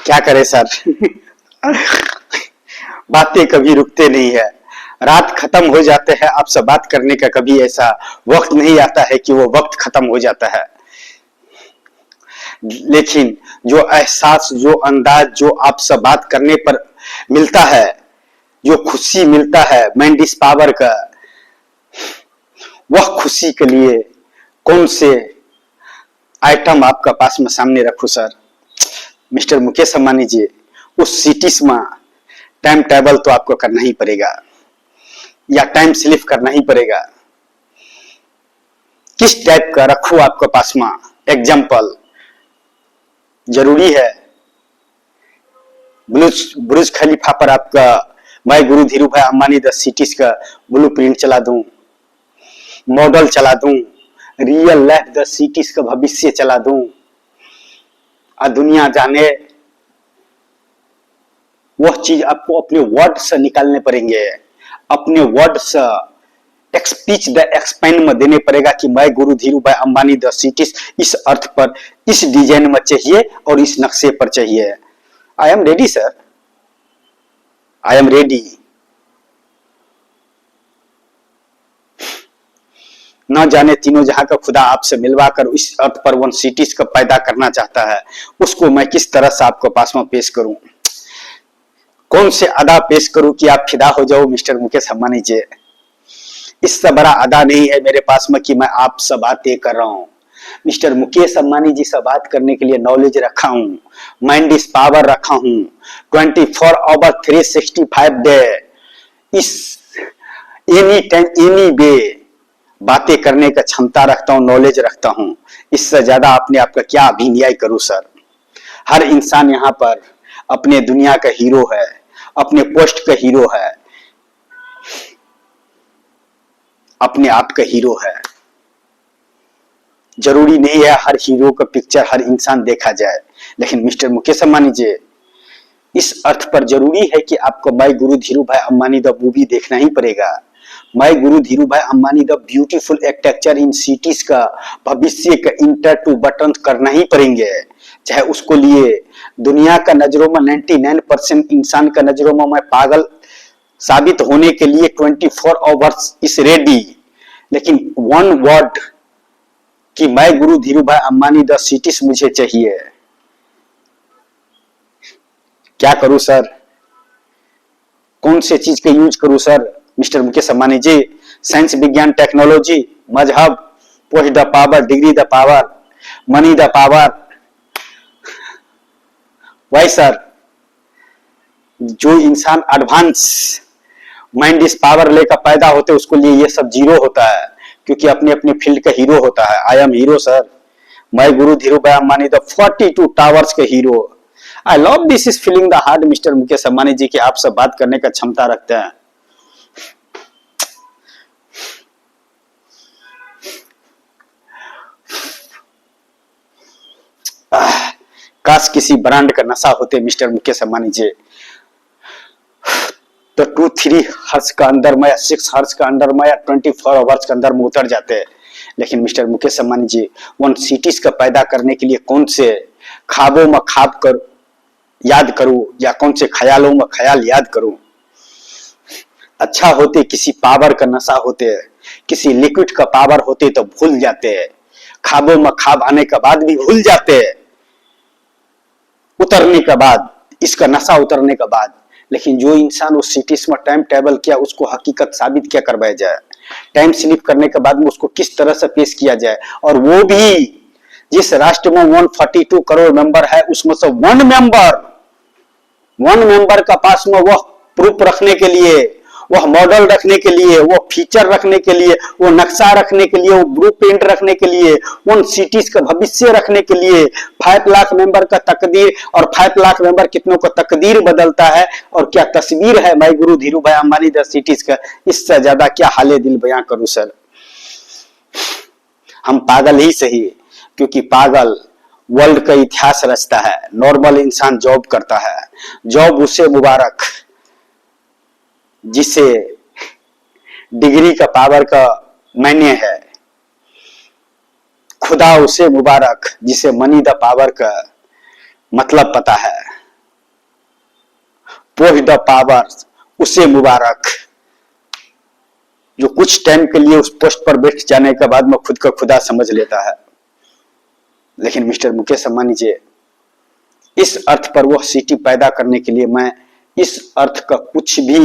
क्या करे सर। बातें कभी रुकते नहीं है, रात खत्म हो जाते हैं, आपसे बात करने का कभी ऐसा वक्त नहीं आता है कि वो वक्त खत्म हो जाता है। लेकिन जो एहसास, जो अंदाज, जो आपसे बात करने पर मिलता है, जो खुशी मिलता है मैंडिस पावर का, वह खुशी के लिए कौन से आइटम आपका पास में सामने रखूं सर। मिस्टर मुकेश अंबानी जी, उस सिटीज में टाइम टेबल तो आपको करना ही पड़ेगा, या टाइम स्लिप करना ही पड़ेगा। किस टाइप का रखूं आपके पास में एग्जाम्पल जरूरी है। बुर्ज खलीफा पर आपका मैं गुरु Dhirubhai Ambani the cities का ब्लूप्रिंट चला दूं, मॉडल चला दूं, रियल लाइफ द सिटीज का भविष्य चला दूं, और दुनिया जाने। वह चीज आपको अपने वर्ड से निकालने पड़ेंगे, अपने वर्ड से स्पीच द एक्सपेंड में देने पड़ेगा कि मैं गुरु Dhirubhai Ambani the cities इस अर्थ पर, इस डिजाइन में चाहिए और इस नक्शे पर चाहिए। आई am ready sir, I am ready. न जाने तीनों जहां का खुदा आपसे मिलवाकर इस अर्थ पर वन सिटीज का पैदा करना चाहता है, उसको मैं किस तरह से आपके पास में पेश करूं, कौन से अदा पेश करूं कि आप फिदा हो जाओ मिस्टर मुकेश अंबानी जी। इससे बड़ा अदा नहीं है मेरे पास में कि मैं आपसे बातें कर रहा हूं। मिस्टर मुकेश अंबानी जी से बात करने के लिए नॉलेज रखा हूं, माइंड इज पावर रखा हूं, 24 आवर 365 डे, इस एनी टाइम एनी वे बातें करने का क्षमता रखता हूं, नॉलेज रखता हूं। इससे ज्यादा अपने आप का क्या अभिनय करूं सर। हर इंसान यहाँ पर अपने दुनिया का हीरो है, अपने पोस्ट का हीरो है, अपने आप का हीरो है। जरूरी नहीं है हर हीरो का पिक्चर हर इंसान देखा जाए, लेकिन मिस्टर मुकेश अंबानी जी, इस अर्थ पर जरूरी है कि आपको my guru Dhirubhai Ambani the movie देखना ही पड़ेगा। My guru Dhirubhai Ambani the beautiful architecture in cities का भविष्य का इंटर टू बटन करना ही पड़ेंगे। चाहे उसको लिए दुनिया का नजरों में 99% इंसान का नजरों में मैं पागल साबित होने के लिए 24 आवर्स इस रेडी, लेकिन वन वर्ड कि मैं गुरु Dhirubhai Ambani the cities मुझे चाहिए। क्या करूं सर, कौन से चीज का यूज करूं सर मिस्टर मुकेश अंबानी जी। साइंस, विज्ञान, टेक्नोलॉजी, मजहब, post the power, degree the power, money the power. वही सर, जो इंसान एडवांस माइंड इस पावर लेकर पैदा होते उसको लिए ये सब जीरो होता है, क्योंकि अपने अपने फील्ड का हीरो होता है। आई एम हीरो सर, मैं गुरु Dhirubhai Ambani the 42 towers के hero. I love this is feeling the heart mister Mukesh Ambani ji की आपसे बात करने का क्षमता रखते हैं। काश किसी ब्रांड का नशा होते मिस्टर मुकेश अंबानी जी, तो 2-3 हर्ट्ज का अंदर में, 6 हर्ट्ज का अंदर में, या 24 आवर्स के अंदर में उतर जाते। लेकिन mister Mukesh Ambani ji, one cities का पैदा करने के लिए कौन से ख्वाबों में ख्वाब कर याद करूं, या कौन से ख्यालों में ख्याल याद करूं। अच्छा होते किसी पावर का नशा होते, किसी लिक्विड का पावर होते तो भूल जाते, ख्वाबों में ख्वाब आने के बाद भी भूल जाते, उतरने के बाद, इसका नशा उतरने के बाद। लेकिन जो इंसान उस सिटीज में टाइम टेबल किया, उसको हकीकत साबित क्या करवाया जाए, टाइम स्लिप करने के बाद में उसको किस तरह से पेश किया जाए, और वो भी जिस राष्ट्र में 142 करोड़ मेंबर है, उसमें से वन मेंबर का पास में वह प्रूफ रखने के लिए, वह मॉडल रखने के लिए, वो फीचर रखने के लिए, वो नक्शा रखने के लिए, वो ब्लूप्रिंट रखने के लिए, उन सिटीज का भविष्य रखने के लिए 5 लाख मेंबर का तकदीर, और 5 लाख मेंबर कितनों का तकदीर बदलता है, और क्या तस्वीर है मैं गुरु Dhirubhai Ambani the cities का। इससे ज्यादा क्या हाले दिल बयां करूं सर। हम पागल ही सही, क्योंकि पागल वर्ल्ड का इतिहास रचता है, नॉर्मल इंसान जॉब करता है। जॉब उसे मुबारक जिसे डिग्री का पावर का मायने है, खुदा उसे मुबारक जिसे मनी द पावर का मतलब पता है। पोह द पावर, उसे मुबारक, जो कुछ टाइम के लिए उस पोस्ट पर बैठ जाने के बाद में खुद का खुदा समझ लेता है। लेकिन मिस्टर मुकेश अंबानी जी, इस अर्थ पर वह सिटी पैदा करने के लिए मैं इस अर्थ का कुछ भी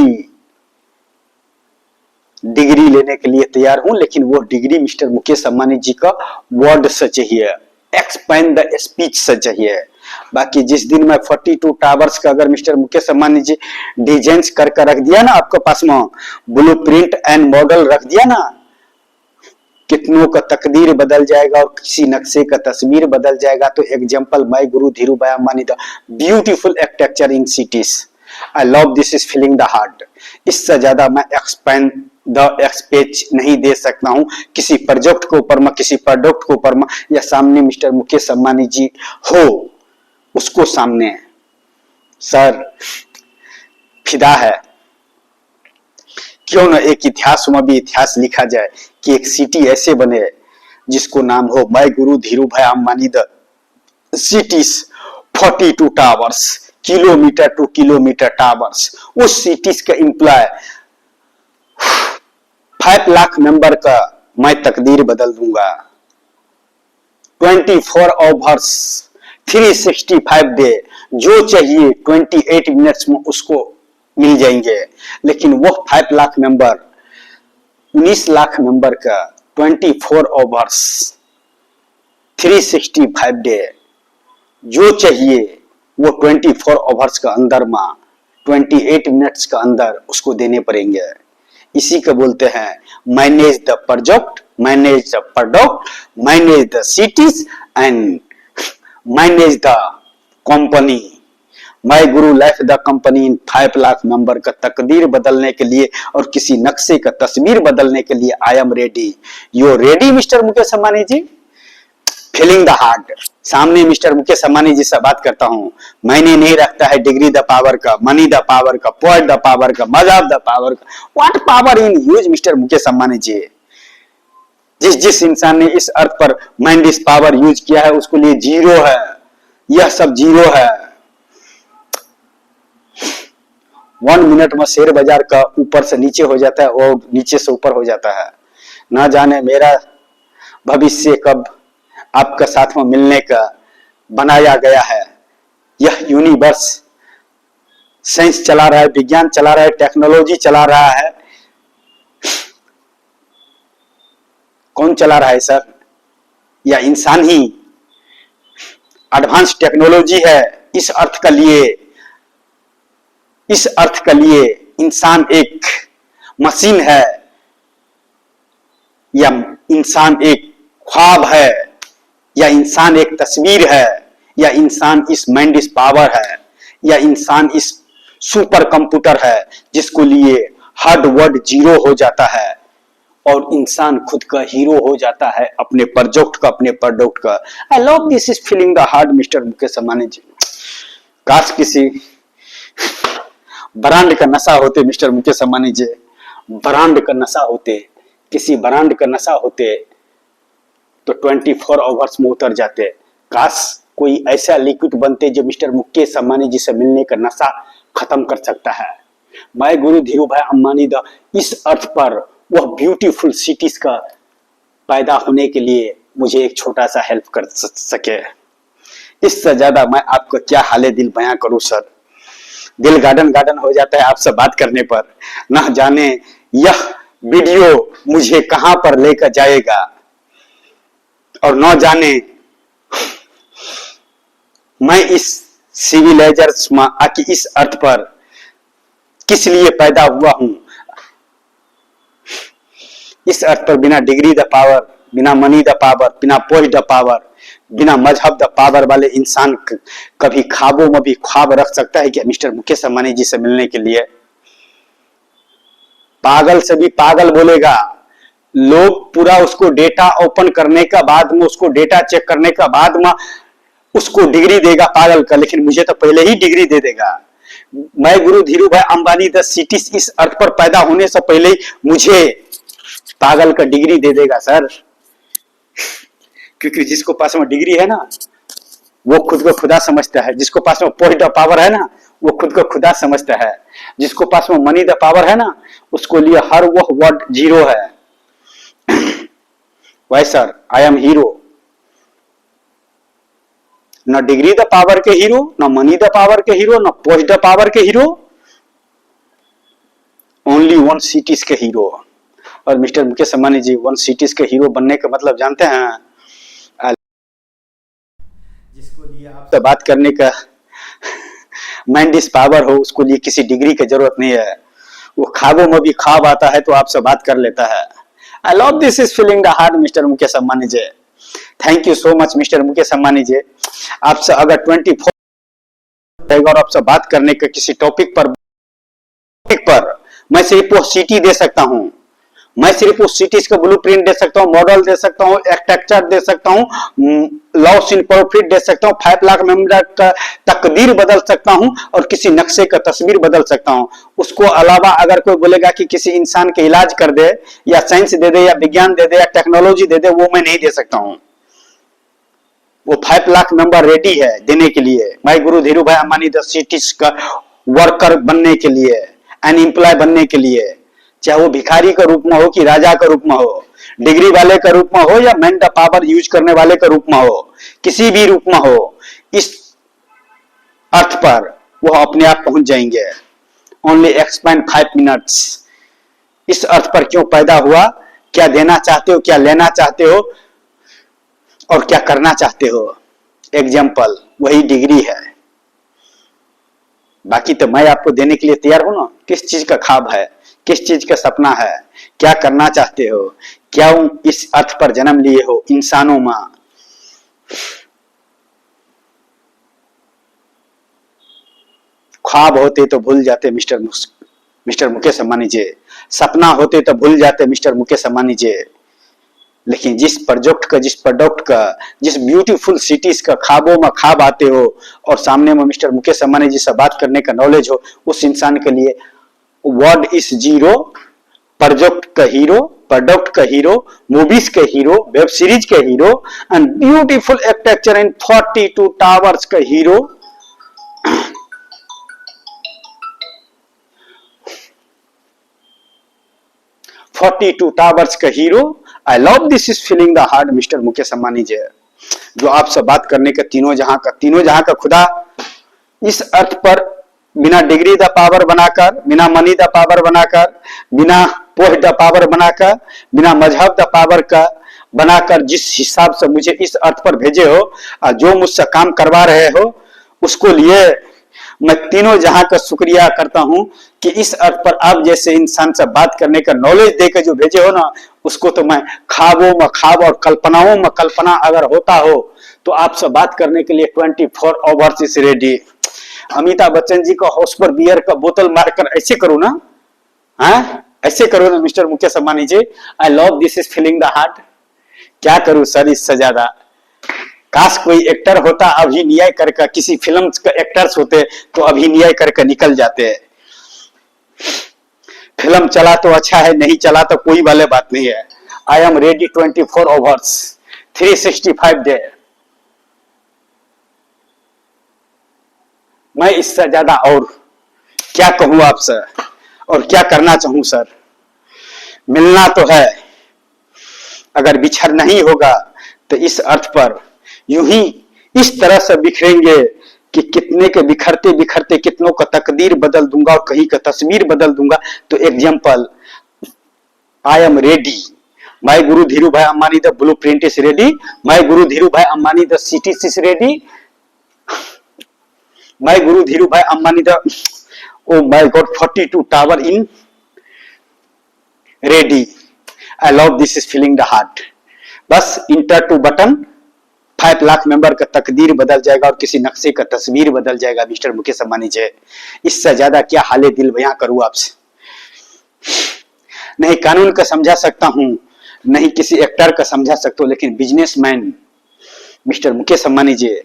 डिग्री लेने के लिए तैयार हूं, लेकिन वो डिग्री मिस्टर मुकेश अंबानी जी का वर्ड से चाहिए, एक्सपेंड द स्पीच से चाहिए। बाकी जिस दिन मैं 42 टावर्स का अगर मिस्टर मुकेश अंबानी जी डिजाइन करके रख दिया ना, आपके पास में ब्लूप्रिंट एंड मॉडल रख दिया ना, कितनों का तकदीर बदल जाएगा और किसी नक्शे का तस्वीर बदल जाएगा। तो example my guru Dhirubhai Ambani, the beautiful architecture in cities, I love this is feeling the heart. इससे ज्यादा मैं एक्सपेंड द स्पीच नहीं दे सकता हूं किसी प्रोजेक्ट के ऊपर में, किसी प्रोडक्ट के ऊपर में, या सामने मिस्टर मुकेश अंबानी जी हो उसको सामने सर फिदा है। क्यों ना एक इतिहास में भी इतिहास लिखा जाए कि एक सिटी ऐसे बने जिसको नाम हो my guru Dhirubhai Ambani the cities 42 towers, kilometre two kilometre towers. उस सिटीज का एम्प्लॉय 5 लाख मेंबर का मैं तकदीर बदल दूंगा। 24 आवर्स 365 डे, जो चाहिए 28 मिनट्स में उसको मिल जाएंगे। लेकिन वो 5 लाख मेंबर 19 लाख मेंबर का 24 आवर्स 365 डे, जो चाहिए वो 24 आवर्स का अंदर में 28 मिनट्स का अंदर उसको देने पड़ेंगे। इसी को बोलते हैं manage the project, manage the product, manage the cities and manage the company. My guru life the company in 5 lakh member का तकदीर बदलने के लिए और किसी नक्शे का तस्वीर बदलने के लिए I am ready. You ready mister Mukesh Ambani ji? Feeling the heart. सामने मिस्टर मुकेश अंबानी जी से बात करता हूं, मैंने नहीं रखता है डिग्री द पावर का, मनी द पावर का, पॉइंट द पावर का, मजहब द पावर का। What power in use mister Mukesh Ambani ji? जिस इंसान ने इस अर्थ पर माइंड दिस पावर यूज किया है उसको लिए जीरो है, यह सब जीरो है। 1 मिनट में शेयर बाजार का ऊपर से नीचे हो जाता है और नीचे से ऊपर हो जाता है। ना जाने मेरा भविष्य कब आपका साथ में मिलने का बनाया गया है। यह यूनिवर्स साइंस चला रहा है, विज्ञान चला रहा है, टेक्नोलॉजी चला रहा है। कौन चला रहा है सर? या इंसान ही एडवांस टेक्नोलॉजी है? इस अर्थ के लिए इंसान एक मशीन है या इंसान एक ख्वाब है या इंसान एक तस्वीर है या इंसान इस माइंड इस पावर है या इंसान इस सुपर कंप्यूटर है जिसको लिए हार्ड वर्ड जीरो हो जाता है और इंसान खुद का हीरो हो जाता है अपने प्रोजेक्ट का, अपने प्रोडक्ट का। I love this is feeling the heart mister Mukesh Ambani ji. काश किसी ब्रांड का नशा होते मिस्टर मुकेश अंबानी जी, ब्रांड का नशा होते, किसी ब्रांड का नशा होते तो 24 आवर्स में उतर जाते। काश कोई ऐसा लिक्विड बनते जो मिस्टर मुकेश अंबानी जी से मिलने का नशा खत्म कर सकता है। My guru Dhirubhai Ambani the इस अर्थ पर वह ब्यूटीफुल सिटीज का पैदा होने के लिए मुझे एक छोटा सा हेल्प कर सके। इससे ज्यादा मैं आपको क्या हाले दिल बयां करूं सर। दिल गार्डन हो जाता है आपसे बात करने पर। ना जाने यह वीडियो मुझे कहां पर लेकर जाएगा और न जाने मैं इस सिविलाइजर्स में आके इस अर्थ पर किस लिए पैदा हुआ हूं। इस अर्थ पर बिना डिग्री द पावर, बिना मनी द पावर, बिना पोस्ट द पावर, बिना मजहब द पावर वाले इंसान कभी ख्वाबों में भी ख्वाब रख सकता है कि मिस्टर मुकेश अंबानी जी से मिलने के लिए? पागल से भी पागल बोलेगा। लोग पूरा उसको डेटा ओपन करने का बाद में, उसको डेटा चेक करने का बाद में उसको डिग्री देगा पागल का, लेकिन मुझे तो पहले ही डिग्री दे देगा। मैं गुरु Dhirubhai Ambani the cities इस अर्थ पर पैदा होने से पहले ही मुझे पागल का डिग्री दे देगा सर। क्योंकि जिसको पास में डिग्री है ना वो खुद को खुदा समझता है। जिसको पास में पोस्ट द पावर है ना, वो खुद को खुदा समझता है। जिसको पास में मनी द पावर है ना, उसको लिए हर वो वर्ड जीरो है। Why sir, I am hero. न डिग्री द पावर के हीरो, न मनी द पावर के हीरो, न पोस्ट द पावर के हीरो, ओनली वन सिटीज के हीरो। और mister Mukesh Ambani ji one cities के हीरो बनने का मतलब जानते हैं? जिसको लिए आपसे बात करने का माइंडिस पावर हो, उसको लिए किसी डिग्री की जरूरत नहीं है। वो ख्वाबों में भी ख्वाब आता है तो आपसे बात कर लेता है। I love this is feeling the heart mister Mukesh Ambani ji. Thank you so much mister Mukesh Ambani ji. आपसे अगर 24 और आपसे बात करने के किसी टॉपिक पर मैं सिर्फ वो सिटी दे सकता हूं, मैं सिर्फ उस सिटीज का ब्लूप्रिंट दे सकता हूं, मॉडल दे सकता हूं, स्ट्रक्चर दे सकता हूं, लॉस इन प्रॉफिट दे सकता हूं, 5 लाख मेंबर का तकदीर बदल सकता हूं और किसी नक्शे का तस्वीर बदल सकता हूं। उसको अलावा अगर कोई बोलेगा कि किसी इंसान के इलाज कर दे या साइंस दे दे या विज्ञान दे दे या टेक्नोलॉजी दे दे, वो मैं नहीं दे सकता हूं। वो 5 लाख मेंबर रेडी है देने के लिए। My guru Dhirubhai Ambani the cities का वर्कर बनने के लिए, अनएम्प्लॉय बनने के लिए, चाहे वो भिखारी का रूप में हो कि राजा का रूप में हो, डिग्री वाले का रूप में हो या मैन द पावर यूज करने वाले का रूप में हो, किसी भी रूप में हो, इस अर्थ पर वो अपने आप पहुंच जाएंगे। Only expand 5 minutes. इस अर्थ पर क्यों पैदा हुआ, क्या देना चाहते हो, क्या लेना चाहते हो और क्या करना चाहते हो, एग्जाम्पल वही डिग्री है। बाकी तो मैं आपको देने के लिए तैयार हूं ना। किस चीज का ख्वाब है, किस चीज का सपना है, क्या करना चाहते हो, क्या इस अर्थ पर जन्म लिए हो इंसानों में। ख्वाब होते तो भूल जाते मिस्टर मुकेश अंबानी जी, सपना होते तो भूल जाते मिस्टर मुकेश अंबानी जी। लेकिन जिस प्रोडक्ट का जिस ब्यूटीफुल सिटीज का ख्वाबों में ख्वाब आते हो और सामने में मिस्टर मुकेश अंबानी जी से बात करने का नॉलेज हो, उस इंसान के लिए वर्ड इज जीरो। प्रोडक्ट का हीरो, मूवीज के हीरो, वेब सीरीज के hero and beautiful architecture in 42 towers का हीरो। टावर्स का hero. I love this is feeling the heart mister Mukesh Ambani ji. जो आपसे बात करने का तीनों जहां का खुदा इस अर्थ पर बिना डिग्री द पावर बनाकर, बिना मनी द पावर बनाकर, बिना पोस्ट द पावर बनाकर, बिना मजहब द पावर का बनाकर जिस हिसाब से मुझे इस अर्थ पर भेजे हो और जो मुझसे काम करवा रहे हो, उसको लिए मैं तीनों जहां का शुक्रिया करता हूं कि इस अर्थ पर आप जैसे इंसान से बात करने का नॉलेज देकर जो भेजे हो ना, उसको तो मैं ख्वाबों में ख्वाब और कल्पनाओं में कल्पना अगर होता हो तो आपसे बात करने के लिए 24 hours is ready. Amitabh Bachchan ji को हाउस पर बियर का बोतल मारकर ऐसे करो ना, ऐसे करो ना mister Mukesh Ambani ji. I love this is feeling the heart. क्या करूं सर इससे ज्यादा। काश कोई एक्टर होता अभिनय करके, किसी फिल्म का एक्टर्स होते तो अभिनय करके निकल जाते। फिल्म चला तो अच्छा है, नहीं चला तो कोई वाले बात नहीं है। आई एम रेडी 24 आवर्स 365 डे। मैं इससे ज्यादा और क्या कहूं आपसे और क्या करना चाहूं सर। मिलना तो है, अगर बिछड़ नहीं होगा तो इस अर्थ पर यूं ही इस तरह से बिखरेंगे कि कितने के बिखरते बिखरते कितनों का तकदीर बदल दूंगा और कहीं का तस्वीर बदल दूंगा। तो example, I am ready. My guru Dhirubhai Ambani the blueprint is ready. My guru Dhirubhai Ambani the cities is ready. My guru Dhirubhai Ambani the oh my god 42 tower in ready. I love this is feeling the heart. बस enter to button, 5 lakh member का तकदीर बदल जाएगा और किसी नक्शे का तस्वीर बदल जाएगा मिस्टर मुकेश अंबानी जी। इससे ज्यादा क्या हाले दिल बयां करूं आपसे। नहीं कानून का समझा सकता हूं, नहीं किसी एक्टर का समझा सकता हूं, लेकिन बिजनेसमैन मिस्टर मुकेश अंबानी जी,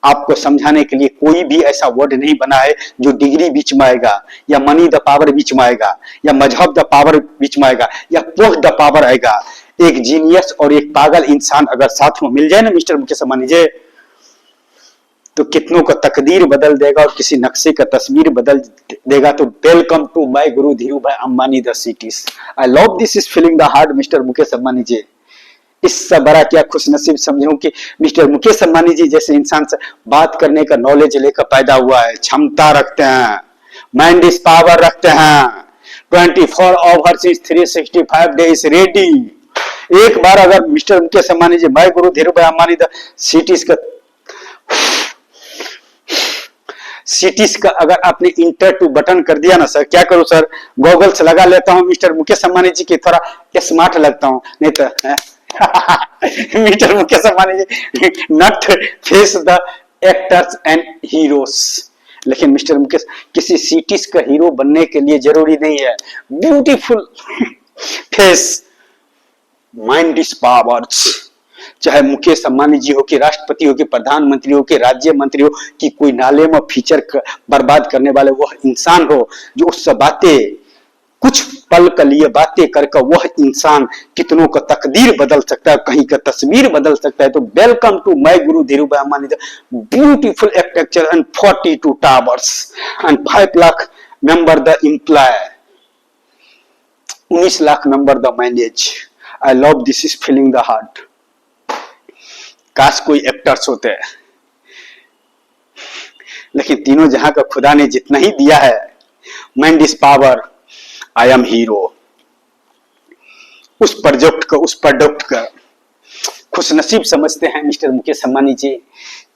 आपको समझाने के लिए कोई भी ऐसा वर्ड नहीं बना है जो डिग्री बीच में आएगा या मनी द पावर बीच में आएगा या मजहब द पावर बीच में आएगा या पोस्ट द पावर आएगा। एक जीनियस और एक पागल इंसान अगर साथ में मिल जाए ना मिस्टर मुकेश अंबानी जी, तो कितनों का तकदीर बदल देगा और किसी नक्शे का तस्वीर बदल देगा। तो welcome to my guru Dhirubhai Ambani the cities. I love this is feeling the heart mister Mukesh Ambani ji. इससे बड़ा क्या खुशनसीब समझूं कि मिस्टर मुकेश अंबानी जी जैसे इंसान से बात करने का नॉलेज लेकर पैदा हुआ है, क्षमता रखते हैं, माइंड इज पावर रखते हैं, 24 आवर्स 365 डेज रेडी। एक बार अगर mister Mukesh Ambani ji my guru Dhirubhai Ambani the cities का अगर आपने इंटर टू बटन कर दिया ना सर, क्या करूं सर, गॉगल्स लगा लेता हूं मिस्टर मुकेश अंबानी जी की थोड़ा स्मार्ट लगता हूं, नहीं तो mister Mukesh Ambani ji not face the actors and heroes. लेकिन मिस्टर मुकेश किसी सिटीज का हीरो बनने के लिए जरूरी नहीं है beautiful face, mind is powers. चाहे मुकेश अंबानी जी हो कि राष्ट्रपति हो कि प्रधानमंत्री हो कि राज्य मंत्री हो कि कोई नाले में फीचर बर्बाद करने वाले वह इंसान हो जो उससे बातें कुछ पल के लिए बातें करके वह इंसान कितनों का तकदीर बदल सकता है, कहीं का तस्वीर बदल सकता है। तो welcome to my guru Dhirubhai Ambani the beautiful architecture and 42 towers and 5 lakh member the employ, 19 lakh member the manage. I love this is feeling the heart. काश कोई एक्टर्स होते हैं, लेकिन तीनों जहां का खुदा ने जितना ही दिया है, mind is power, I am hero, उस प्रोडक्ट का खुशनसीब समझते हैं मिस्टर मुकेश अंबानी जी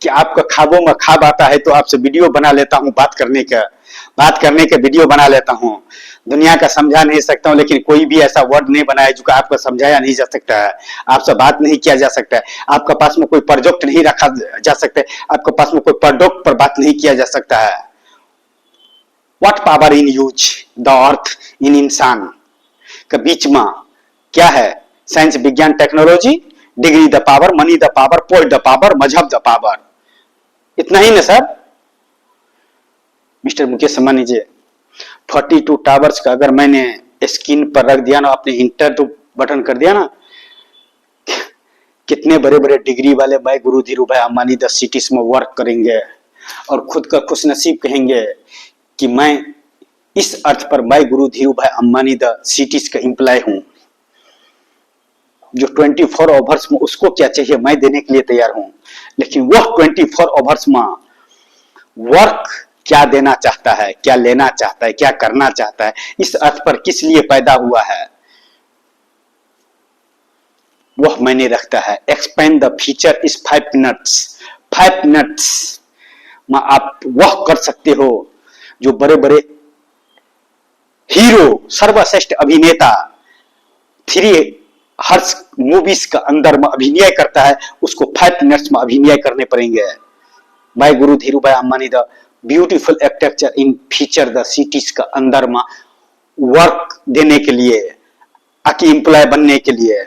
कि आपका ख्वाबों में ख्वाब आता है तो आपसे वीडियो बना लेता हूं, बात करने का वीडियो बना लेता हूं। दुनिया का समझा नहीं सकता हूं, लेकिन कोई भी ऐसा वर्ड नहीं बनाया जो आपको समझाया नहीं जा सकता है, आपसे बात नहीं किया जा सकता है, आपके पास में कोई प्रोजेक्ट नहीं रखा जा सकता है, आपके पास में कोई प्रोडक्ट पर बात नहीं किया जा सकता है। What power in use the earth, इन इंसान के बीच में क्या है, साइंस विज्ञान technology, degree the power, money the power, post the power, मजहब द पावर, इतना ही ना sir. Mister Mukesh Ambani ji 42 towers का अगर मैंने स्क्रीन पर रख दिया ना, आपने इंटर तो बटन कर दिया ना, कितने बड़े बड़े डिग्री वाले भाई गुरु Dhirubhai Ambani the cities में वर्क करेंगे और खुद का खुशनसीब कहेंगे कि मैं इस अर्थ पर मैं गुरु Dhirubhai Ambani the cities का एम्प्लॉय हूं, जो 24 आवर्स में उसको क्या चाहिए मैं देने के लिए तैयार हूं। लेकिन वह 24 आवर्स में वर्क क्या देना चाहता है, क्या लेना चाहता है, क्या करना चाहता है, इस अर्थ पर किस लिए पैदा हुआ है, वह मैंने रखता है। Expand the feature is 5 minutes. 5 minutes में आप वह कर सकते हो जो बड़े बड़े हीरो, सर्वश्रेष्ठ अभिनेता 3 हर्ष मूवीज का अंदर में अभिनय करता है, उसको 5 मिनट्स में अभिनय करने पड़ेंगे। भाई गुरु Dhirubhai Ambani the beautiful architecture in feature the cities का अंदर में वर्क देने के लिए, आकी एम्प्लॉय बनने के लिए।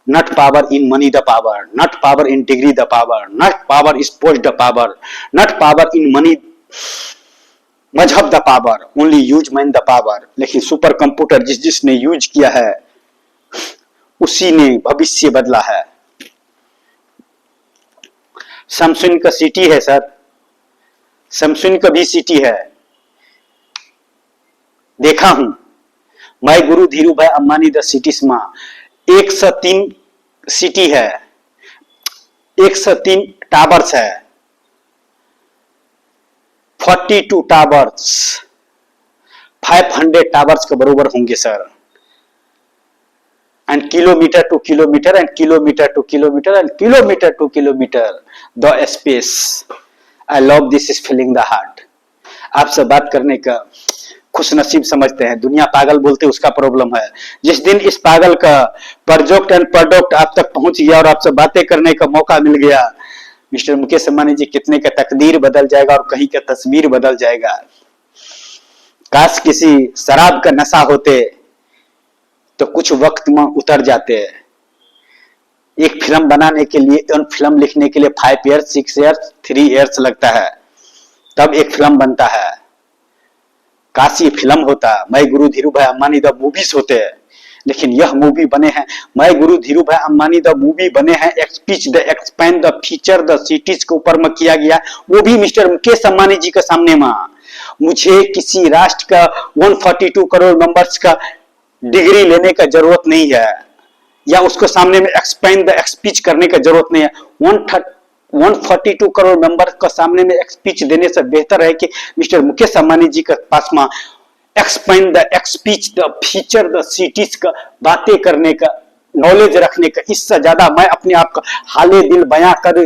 Not power in money the power, not power in degree the power, not power is post the power, not power in money मजहब the power, only use mind the power. लेकिन super computer जिसने use किया है उसी ने भविष्य बदला है। सैमसंग का सिटी है सर, सैमसंग का भी सिटी है, देखा हूं मैं गुरु Dhirubhai Ambani the cities में 103 सिटी है, 103 टावर्स है, 42 टावर्स, 500 टावर्स के बराबर होंगे sir. And kilometre two kilometre and kilometre two kilometre and kilometre two kilometre the space. I love this is feeling the heart. आपसे बात करने का खुशनसीब समझते हैं, दुनिया पागल बोलते उसका प्रॉब्लम है। जिस दिन इस पागल का प्रोजेक्ट एंड प्रोडक्ट आप तक पहुंच गया और आपसे बातें करने का मौका मिल गया, मिस्टर मुकेश अंबानी जी कितने का तकदीर बदल जाएगा और कहीं का तस्वीर बदल जाएगा। काश किसी शराब का नशा होते तो कुछ वक्त में उतर जाते। एक फिल्म बनाने के लिए, उन फिल्म लिखने के लिए 5 ईयर्स, 6 ईयर्स, 3 ईयर्स लगता है, तब एक फिल्म बनता है। काश ये फिल्म होता, मैं गुरु Dhirubhai Ambani the movies होते, लेकिन यह मूवी बने हैं, मैं गुरु Dhirubhai Ambani the movie बने हैं, speech the expand the feature the cities के ऊपर में किया गया, वो भी मिस्टर मुकेश अंबानी जी के सामने में। मुझे किसी राष्ट्र का 142 करोड़ मेंबर्स का डिग्री लेने का जरूरत नहीं है, या उसको सामने में एक्सपेंड द स्पीच करने का जरूरत नहीं है। 142 करोड़ मेंबर का सामने में एक स्पीच देने से बेहतर है कि मिस्टर मुकेश अंबानी जी के पास में expand the speech the feature the cities का बातें करने का नॉलेज रखने का, इससे ज्यादा मैं अपने आप का हाले दिल बयां कर